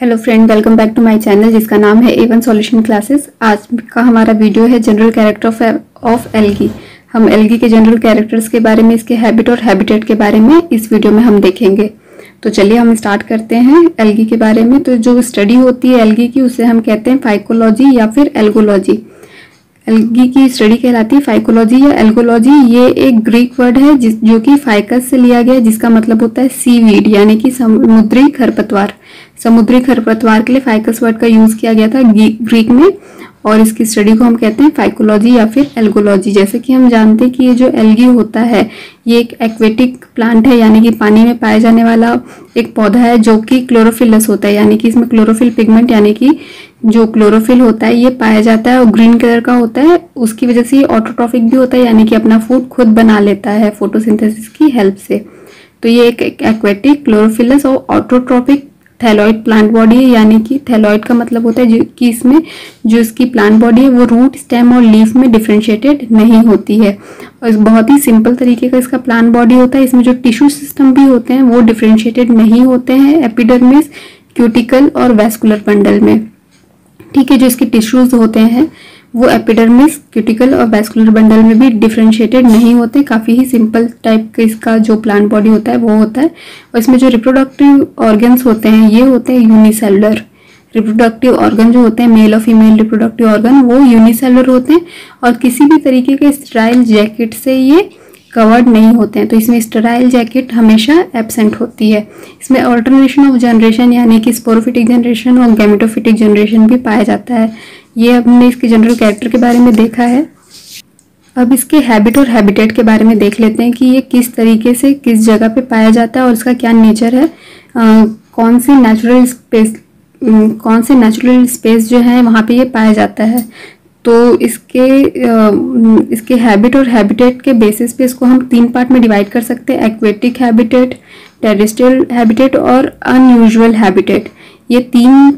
Hello friend, welcome back to my channel जिसका नाम है A1 सॉल्यूशन क्लासेस। आज का हमारा वीडियो है जनरल कैरेक्टर ऑफ एल्गी। हम एल्गी के जनरल कैरेक्टर्स के बारे में, इसके हैबिट और हैबिटेट के बारे में इस वीडियो में हम देखेंगे। तो चलिए हम स्टार्ट करते हैं एल्गी के बारे में। तो जो स्टडी होती है एल्गी की, उसे हम कहते हैं फाइकोलॉजी या फिर एल्गोलॉजी। एल्गी की स्टडी कहलाती है फाइकोलॉजी या एल्गोलॉजी। ये एक ग्रीक वर्ड है जो कि फाइकस से लिया गया है, जिसका मतलब होता है सीवीड यानी कि समुद्री खरपतवार। समुद्री खरपतवार के लिए फाइकस वर्ड का यूज किया गया था ग्रीक में, और इसकी स्टडी को हम कहते हैं फाइकोलॉजी या फिर एल्गोलॉजी। जैसे कि हम जानते हैं कि ये जो एल्गी होता है ये एक एक्वेटिक प्लांट है, यानी कि पानी में पाया जाने वाला एक पौधा है जो कि क्लोरोफिलस होता है, यानी कि इसमें क्लोरोफिल पिगमेंट यानी कि जो क्लोरोफिल होता है ये पाया जाता है और ग्रीन कलर का होता है। उसकी वजह से ये ऑटोट्रॉफिक भी होता है, यानी कि अपना फूड खुद बना लेता है फोटोसिंथेसिस की हेल्प से। तो ये एक एक्वेटिक क्लोरोफिलस और ऑटोट्रॉपिक थैलॉइड प्लांट बॉडी है, यानी कि थैलॉइड का मतलब होता है कि इसमें जो इसकी प्लांट बॉडी है वो रूट, स्टेम और लीफ में डिफरेंशिएटेड नहीं होती है। और बहुत ही सिंपल तरीके का इसका प्लांट बॉडी होता है। इसमें जो टिश्यू सिस्टम भी होते हैं वो डिफरेंशिएटेड नहीं होते हैं एपिडर्मिस, क्यूटिकल और वैस्कुलर बंडल में। ठीक है, जो इसके टिश्यूज होते हैं वो एपिडर्मिस, क्यूटिकल और वैस्कुलर बंडल में भी डिफरेंशिएटेड नहीं होते। काफ़ी ही सिंपल टाइप का इसका जो प्लांट बॉडी होता है वो होता है। और इसमें जो रिप्रोडक्टिव ऑर्गन्स होते हैं ये होते हैं यूनिसेलुलर। रिप्रोडक्टिव ऑर्गन जो होते हैं मेल और फीमेल रिप्रोडक्टिव ऑर्गन वो यूनिसेलुलर होते हैं और किसी भी तरीके के स्टेराइल जैकेट से ये कवर्ड नहीं होते हैं। तो इसमें स्टेराइल जैकेट हमेशा एब्सेंट होती है। इसमें ऑल्टरनेशन ऑफ जनरेशन यानी कि स्पोरोफिटिक जनरेशन और गैमेटोफिटिक जनरेशन भी पाया जाता है। ये हमने इसके जनरल कैरेक्टर के बारे में देखा है। अब इसके हैबिट और हैबिटेट के बारे में देख लेते हैं कि ये किस तरीके से किस जगह पे पाया जाता है और इसका क्या नेचर है। कौन सी नेचुरल स्पेस जो है वहाँ पे ये पाया जाता है। तो इसके हैबिट और हैबिटेट के बेसिस पे इसको हम 3 पार्ट में डिवाइड कर सकते हैं: एक्वेटिक हैबिटेट, टेरेस्ट्रियल हैबिटेट और अनयूजुअल हैबिटेट। ये 3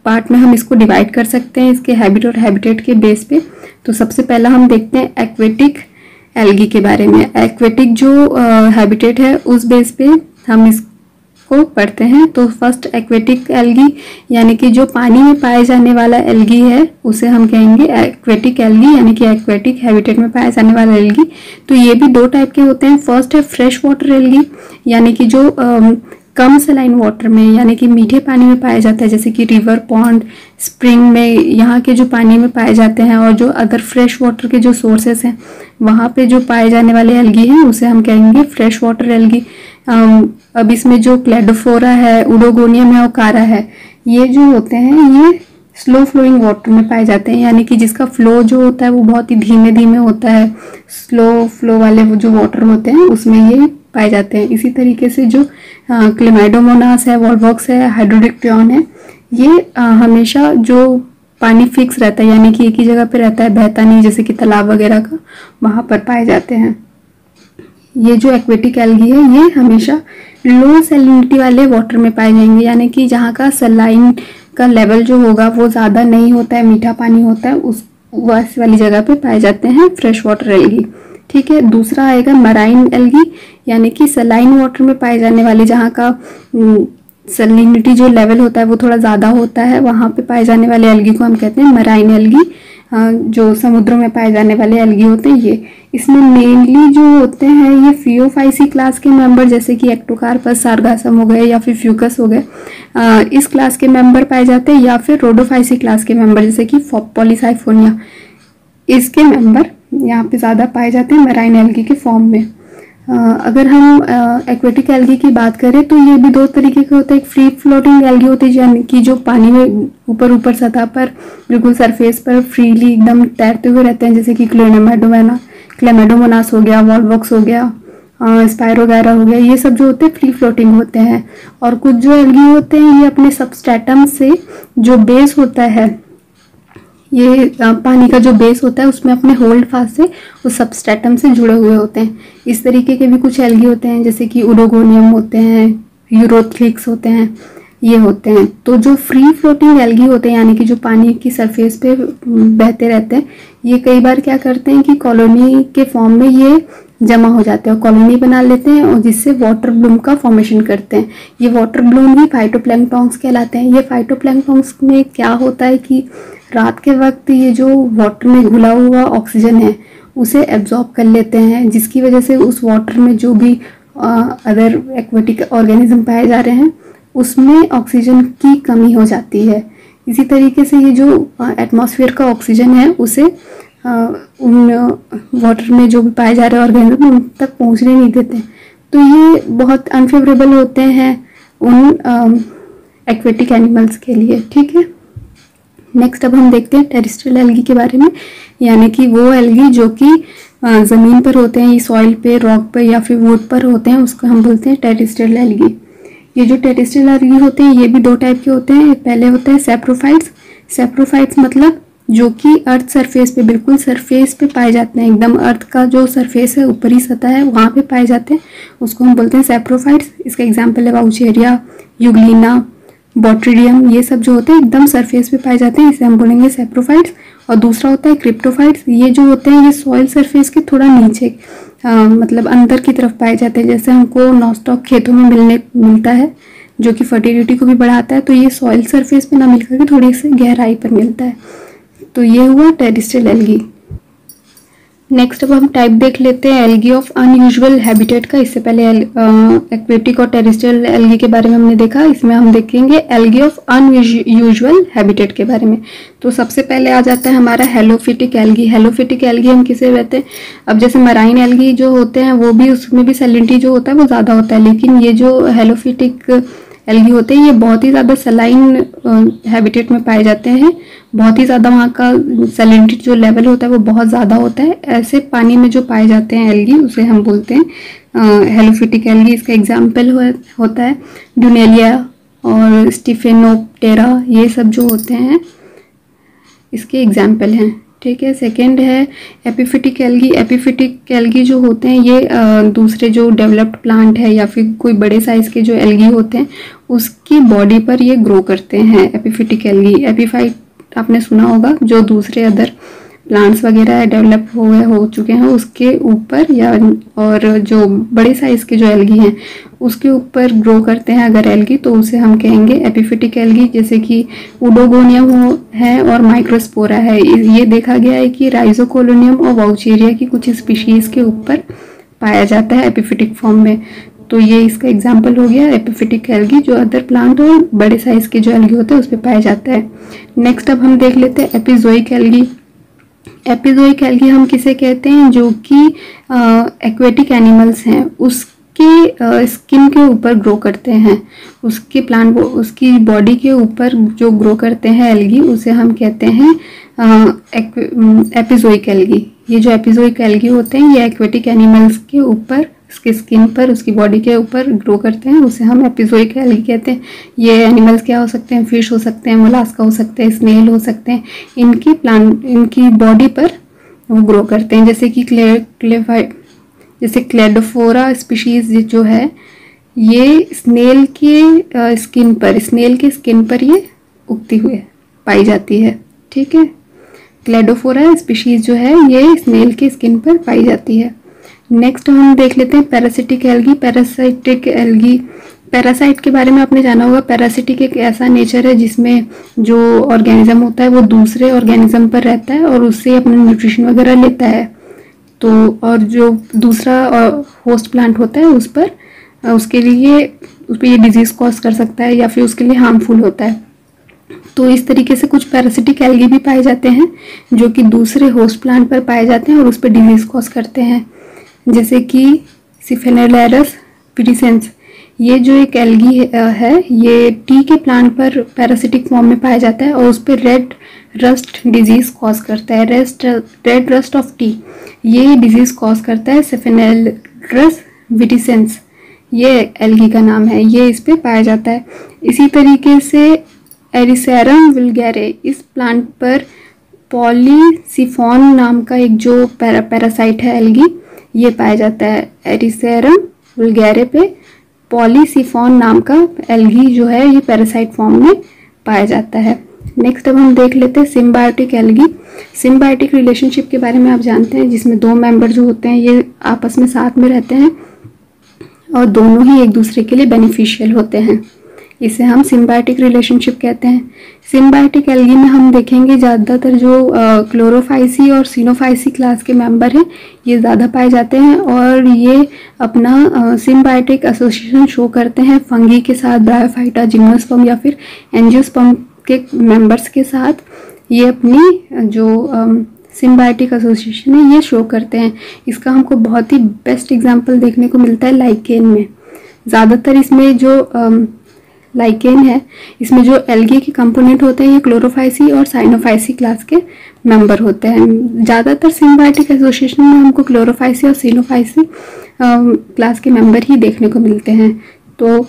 पार्ट में हम इसको डिवाइड कर सकते हैं इसके हैबिट और हैबिटेट के बेस पे। तो सबसे पहला हम देखते हैं एक्वेटिक एल्गी के बारे में। एक्वेटिक जो हैबिटेट है उस बेस पे हम इसको पढ़ते हैं। तो फर्स्ट एक्वेटिक एल्गी यानी कि जो पानी में पाए जाने वाला एल्गी है उसे हम कहेंगे एक्वेटिक एल्गी, यानी कि एक्वेटिक हैबिटेट में पाया जाने वाला एल्गी। तो ये भी 2 टाइप के होते हैं। फर्स्ट है फ्रेश वाटर एल्गी, यानी कि जो कम सलाइन वाटर में यानी कि मीठे पानी में पाया जाता है, जैसे कि रिवर, पॉन्ड, स्प्रिंग में यहाँ के जो पानी में पाए जाते हैं। और जो अदर फ्रेश वाटर के जो सोर्सेस हैं वहाँ पे जो पाए जाने वाले एल्गी हैं उसे हम कहेंगे फ्रेश वाटर एल्गी। अब इसमें जो क्लेडोफोरा है, उडोगोनियम है और कारा है, ये जो होते हैं ये स्लो फ्लोइंग वाटर में पाए जाते हैं, यानी कि जिसका फ्लो जो होता है वो बहुत ही धीमे धीमे होता है। स्लो फ्लो वाले वो जो वाटर होते हैं उसमें ये पाए जाते हैं। इसी तरीके से जो क्लेमाइडोमोनास है, वॉल्वॉक्स है, हाइड्रोडिक्टियन है, ये हमेशा जो पानी फिक्स रहता है यानी कि एक ही जगह पे रहता है, बहता नहीं, जैसे कि तालाब वगैरह का, वहाँ पर पाए जाते हैं। ये जो एक्वेटिक एल्गी है ये हमेशा लो सैलिनिटी वाले वाटर में पाए जाएंगे, यानी कि जहाँ का सलाइन का लेवल जो होगा वो ज़्यादा नहीं होता है, मीठा पानी होता है, उस वैसी वाली जगह पे पाए जाते हैं फ्रेश वाटर एल्गी। ठीक है, दूसरा आएगा मराइन एल्गी, यानी कि सलाइन वाटर में पाए जाने वाले, जहाँ का सैलिनिटी जो लेवल होता है वो थोड़ा ज़्यादा होता है, वहाँ पे पाए जाने वाले एल्गी को हम कहते हैं मराइन एल्गी। जो समुद्रों में पाए जाने वाले एल्गी होते हैं ये, इसमें मेनली जो होते हैं ये फियोफाइसी क्लास के मेंबर, जैसे कि एक्टोकार्पस, सारगासम हो गए या फिर फ्यूकस हो गए, इस क्लास के मेंबर पाए जाते हैं, या फिर रोडोफाइसी क्लास के मेंबर जैसे कि पॉलीसाइफोनिया, इसके मेंबर यहाँ पे ज़्यादा पाए जाते हैं मराइन एल्गी के फॉर्म में। अगर हम एक्वेटिक एल्गी की बात करें तो ये भी 2 तरीके के होते हैं। एक फ्री फ्लोटिंग एल्गी होती है, यानी कि जो पानी में ऊपर सतह पर बिल्कुल सरफेस पर फ्रीली एकदम तैरते हुए रहते हैं, जैसे कि क्लेमाइडोमोनास हो गया, वॉल्वॉक्स हो गया, स्पायरोगायरा हो गया, ये सब जो होते हैं फ्री फ्लोटिंग होते हैं। और कुछ जो एल्गी होते हैं ये अपने सबस्ट्रेटम से जो बेस होता है, ये पानी का जो बेस होता है उसमें अपने होल्ड फास्ट से उस सबस्ट्रेटम से जुड़े हुए होते हैं। इस तरीके के भी कुछ एल्गी होते हैं, जैसे कि उडोगोनियम होते हैं, यूरोथ्लिक्स होते हैं, ये होते हैं। तो जो फ्री फ्लोटिंग एल्गी होते हैं, यानी कि जो पानी की सरफेस पे बहते रहते हैं, ये कई बार क्या करते हैं कि कॉलोनी के फॉर्म में ये जमा हो जाते हैं और कॉलोनी बना लेते हैं और जिससे वाटर ब्लूम का फॉर्मेशन करते हैं। ये वाटर ब्लूम ही फाइटोप्लैंक्टन्स कहलाते हैं। ये फाइटोप्लैंक्टन्स में क्या होता है कि रात के वक्त ये जो वाटर में घुला हुआ ऑक्सीजन है उसे एब्जॉर्ब कर लेते हैं, जिसकी वजह से उस वाटर में जो भी अदर एक्वेटिक ऑर्गेनिज्म पाए जा रहे हैं उसमें ऑक्सीजन की कमी हो जाती है। इसी तरीके से ये जो एटमॉस्फेयर का ऑक्सीजन है उसे उन वाटर में जो भी पाए जा रहे ऑर्गेनिज्म उन तक पहुंचने नहीं देते, तो ये बहुत अनफेवरेबल होते हैं उन एक्वेटिक एनिमल्स के लिए। ठीक है, नेक्स्ट अब हम देखते हैं टेरेस्ट्रियल एल्गी के बारे में, यानी कि वो एल्गी जो कि ज़मीन पर होते हैं, सॉइल पे, रॉक पे या फिर वुड पर होते हैं, उसको हम बोलते हैं टेरेस्ट्रियल एल्गी। ये जो टेरेस्ट्रियल एल्गी होते हैं ये भी दो टाइप के होते हैं। पहले होते हैं सैप्रोफाइट्स। सैप्रोफाइट्स मतलब जो कि अर्थ सरफेस पे, बिल्कुल सरफेस पे पाए जाते हैं, एकदम अर्थ का जो सरफेस है, ऊपरी सतह है, वहाँ पे पाए जाते हैं, उसको हम बोलते हैं सैप्रोफाइट्स। इसका एग्जाम्पल है वाउचेरिया, यूग्लिना, बॉट्रिडियम, ये सब जो होते हैं एकदम सरफेस पे पाए जाते हैं, इसे हम बोलेंगे सैप्रोफाइट्स। और दूसरा होता है क्रिप्टोफाइट्स। ये जो होते हैं ये सॉइल सरफेस के थोड़ा नीचे मतलब अंदर की तरफ पाए जाते हैं, जैसे हमको नॉस्टॉक खेतों में मिलता है जो कि फर्टिलिटी को भी बढ़ाता है, तो ये सॉइल सरफेस पे ना मिलकर के थोड़ी सी गहराई पर मिलता है। तो ये हुआ टेरेस्ट्रियल एल्गी। नेक्स्ट अब हम टाइप देख लेते हैं एल्गी ऑफ अनयूजुअल हैबिटेट का। इससे पहले एक्वेटिक और टेरेस्ट्रियल एल्गी के बारे में हमने देखा, इसमें हम देखेंगे एल्गी ऑफ अनयूजुअल हैबिटेट के बारे में। तो सबसे पहले आ जाता है हमारा हेलोफिटिक एल्गी। हेलोफिटिक एल्गी हम किसे कहते हैं, अब जैसे मराइन एल्गी जो होते हैं वो भी, उसमें भी सैलिनिटी जो होता है वो ज़्यादा होता है, लेकिन ये जो हेलोफिटिक एल्गी होते हैं ये बहुत ही ज़्यादा सलाइन हैबिटेट में पाए जाते हैं, बहुत ही ज़्यादा वहाँ का सैलिनिटी जो लेवल होता है वो बहुत ज़्यादा होता है। ऐसे पानी में जो पाए जाते हैं एल्गी उसे हम बोलते हैं हेलोफिटिक एल्गी। इसका एग्जाम्पल होता है ड्यूनेलिया और स्टिफेनोप्टेरा, ये सब जो होते हैं इसके एग्जाम्पल हैं। ठीक है, सेकेंड है एपिफिटिक एल्गी। एपिफिटिक एल्गी जो होते हैं ये दूसरे जो डेवलप्ड प्लांट है या फिर कोई बड़े साइज़ के जो एल्गी होते हैं उसकी बॉडी पर ये ग्रो करते हैं एपिफिटिक एल्गी। एपिफाइट आपने सुना होगा, जो दूसरे अदर प्लांट्स वगैरह डेवलप हो चुके हैं उसके ऊपर, या और जो बड़े साइज़ के जो एल्गी हैं उसके ऊपर ग्रो करते हैं अगर एल्गी, तो उसे हम कहेंगे एपिफिटिक एल्गी। जैसे कि उडोगोनियम है और माइक्रोस्पोरा है। ये देखा गया है कि राइजोकोलोनियम और वाउचेरिया की कुछ स्पीशीज़ के ऊपर पाया जाता है एपिफिटिक फॉर्म में। तो ये इसका एग्जाम्पल हो गया एपिफिटिक एल्गी, जो अदर प्लांट और बड़े साइज़ के जो एल्गी होते हैं उस पर पाया जाता है। नेक्स्ट अब हम देख लेते हैं एपिजोइक एल्गी। एपिजोइक एल्गी हम किसे कहते हैं, जो कि एक्वेटिक एनिमल्स हैं उसके स्किन के ऊपर ग्रो करते हैं, उसकी बॉडी के ऊपर जो ग्रो करते हैं एल्गी उसे हम कहते हैं एपिजोइक एल्गी। ये जो एपिजोइक एल्गी होते हैं ये एक्वेटिक एनिमल्स के ऊपर, उसकी स्किन पर, उसकी बॉडी के ऊपर ग्रो करते हैं, उसे हम एपिजोइक एल्गी कहते हैं। ये एनिमल्स क्या हो सकते हैं, फिश हो सकते हैं, मोलास्का हो सकते हैं, स्नेल हो सकते हैं, इनकी बॉडी पर वो ग्रो करते हैं। जैसे कि क्लेडोफोरा स्पीशीज जो है ये स्नेल के स्किन पर ये उगती हुई पाई जाती है। ठीक है, क्लेडोफोरा स्पीशीज जो है ये स्नेल के स्किन पर पाई जाती है। नेक्स्ट हम देख लेते हैं parasitic algae. Parasitic algae, parasite के बारे में आपने जाना होगा। पैरासिटिक एक ऐसा नेचर है जिसमें जो ऑर्गेनिज्म होता है वो दूसरे ऑर्गेनिज्म पर रहता है और उससे अपना न्यूट्रिशन वगैरह लेता है, तो और जो दूसरा होस्ट प्लांट होता है उस पर ये डिजीज कॉज कर सकता है या फिर उसके लिए हार्मफुल होता है। तो इस तरीके से कुछ पैरासिटिक एल्गी भी पाए जाते हैं जो कि दूसरे होस्ट प्लांट पर पाए जाते हैं और उस पर डिजीज कॉज करते हैं, जैसे कि सिफेनेलैरस पिरिसेंस। ये जो एक एल्गी है ये टी के प्लांट पर पैरासिटिक फॉर्म में पाया जाता है और उस पर रेड रस्ट डिजीज कॉज करता है। रेड रस्ट ऑफ टी ये डिजीज कॉज करता है। सिफेनेलरस विटिसेंस ये एल्गी का नाम है, ये इस पे पाया जाता है। इसी तरीके से एरिसेरम वुल्गैरे, इस प्लांट पर पॉलीसिफॉन नाम का एक जो पैरासाइट है एल्गी ये पाया जाता है। एरिसेरम वुल्गैरे पे पॉलीसिफॉन नाम का एल्गी जो है ये पैरासाइट फॉर्म में पाया जाता है। नेक्स्ट अब हम देख लेते हैं सिम्बायोटिक एल्गी। सिम्बायोटिक रिलेशनशिप के बारे में आप जानते हैं, जिसमें दो मेंबर जो होते हैं ये आपस में साथ में रहते हैं और दोनों ही एक दूसरे के लिए बेनिफिशियल होते हैं। इसे हम सिम्बायोटिक रिलेशनशिप कहते हैं। सिम्बायोटिक एल्गी में हम देखेंगे ज़्यादातर जो क्लोरोफाइसी और सिनोफाइसी क्लास के मेंबर हैं ये ज़्यादा पाए जाते हैं और ये अपना सिम्बायोटिक एसोसिएशन शो करते हैं फंगी के साथ, ब्रायोफाइटा, जिम्नोस्पर्म या फिर एंजियोस्पर्म के मेंबर्स के साथ। ये अपनी जो सिम्बायोटिक एसोसिएशन है ये शो करते हैं। इसका हमको बहुत ही बेस्ट एग्जांपल देखने को मिलता है लाइकेन में। ज़्यादातर इसमें जो लाइकेन है इसमें जो एल्गी के कंपोनेंट होते हैं ये क्लोरोफाइसी और साइनोफाइसी क्लास के मेंबर होते हैं। ज़्यादातर सिम्बायोटिक एसोसिएशन में हमको क्लोरोफाइसी और सिनोफाइसी क्लास के मेंबर ही देखने को मिलते हैं। तो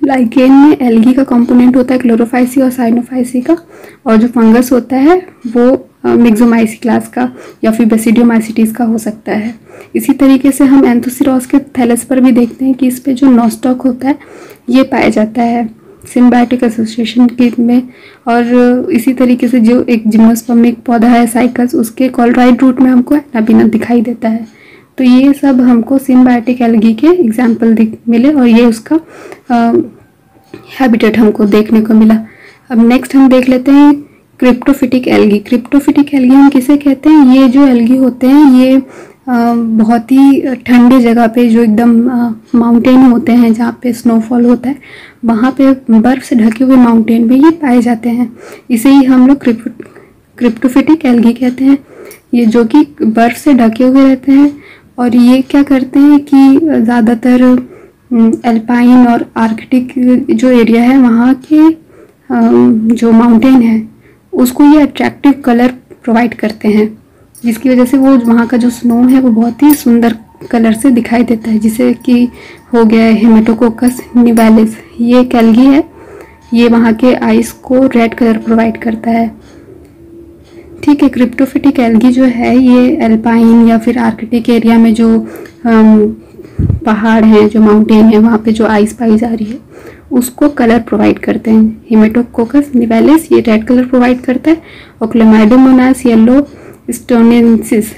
लाइकेन में एल्गी का कंपोनेंट होता है क्लोरोफाइसी और साइनोफाइसी का, और जो फंगस होता है वो मिक्सोमाइसी क्लास का या फिर बेसिडियोमाइसिटीज का हो सकता है। इसी तरीके से हम एंथोसिरोस के थैलस पर भी देखते हैं कि इस पे जो नोस्टॉक होता है ये पाया जाता है सिम्बायोटिक एसोसिएशन के में। और इसी तरीके से जो एक जिम्नोस्पर्मिक पौधा है साइकस, उसके कॉलराइड रूट में हमको एनाबिना दिखाई देता है। तो ये सब हमको सिम्बायोटिक एल्गी के एग्जाम्पल मिले और ये उसका हैबिटेट हमको देखने को मिला। अब नेक्स्ट हम देख लेते हैं क्रिप्टोफिटिक एल्गी। क्रिप्टोफिटिक एल्गी हम किसे कहते हैं? ये जो एल्गी होते हैं ये बहुत ही ठंडे जगह पे, जो एकदम माउंटेन होते हैं जहाँ पे स्नोफॉल होता है, वहाँ पे बर्फ़ से ढके हुए माउंटेन में ये पाए जाते हैं। इसे ही हम लोग क्रिप्टोफिटिक एल्गी कहते हैं। ये जो कि बर्फ़ से ढके हुए रहते हैं और ये क्या करते हैं कि ज़्यादातर एल्पाइन और आर्कटिक जो एरिया है वहाँ के जो माउंटेन है उसको ये अट्रैक्टिव कलर प्रोवाइड करते हैं, जिसकी वजह से वो वहाँ का जो स्नो है वो बहुत ही सुंदर कलर से दिखाई देता है, जिसे कि हो गया हेमेटोकोकस निवालिस। ये एक एल्गी है, ये वहाँ के आइस को रेड कलर प्रोवाइड करता है। ठीक है, क्रिप्टोफिटिक एल्गी जो है ये एल्पाइन या फिर आर्कटिक एरिया में जो पहाड़ हैं, जो माउंटेन है, वहाँ पे जो आइस पाई जा रही है उसको कलर प्रोवाइड करते हैं। हेमेटोकोकस निवालिस ये रेड कलर प्रोवाइड करता है और क्लेमाइडोमोनास येलो स्टोनेंसिस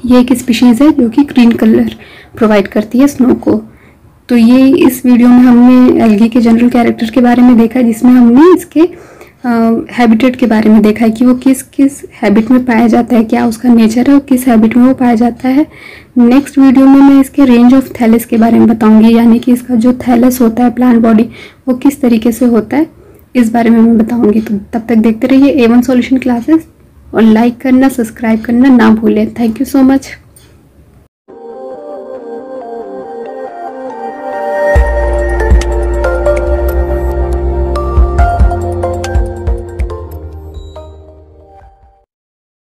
ये एक स्पीशीज़ है जो कि ग्रीन कलर प्रोवाइड करती है स्नो को। तो ये इस वीडियो में हमने एल्गी के जनरल कैरेक्टर के बारे में देखा, जिसमें हमने इसके हैबिटेट के बारे में देखा है कि वो किस किस हैबिट में पाया जाता है, क्या उसका नेचर है और किस हैबिट में वो पाया जाता है। नेक्स्ट वीडियो में मैं इसके रेंज ऑफ थैलस के बारे में बताऊंगी, यानी कि इसका जो थैलस होता है प्लांट बॉडी वो किस तरीके से होता है, इस बारे में मैं बताऊंगी। तो तब तक देखते रहिए A1 सॉल्यूशन क्लासेस और लाइक करना, सब्सक्राइब करना ना भूलें। Thank you so much.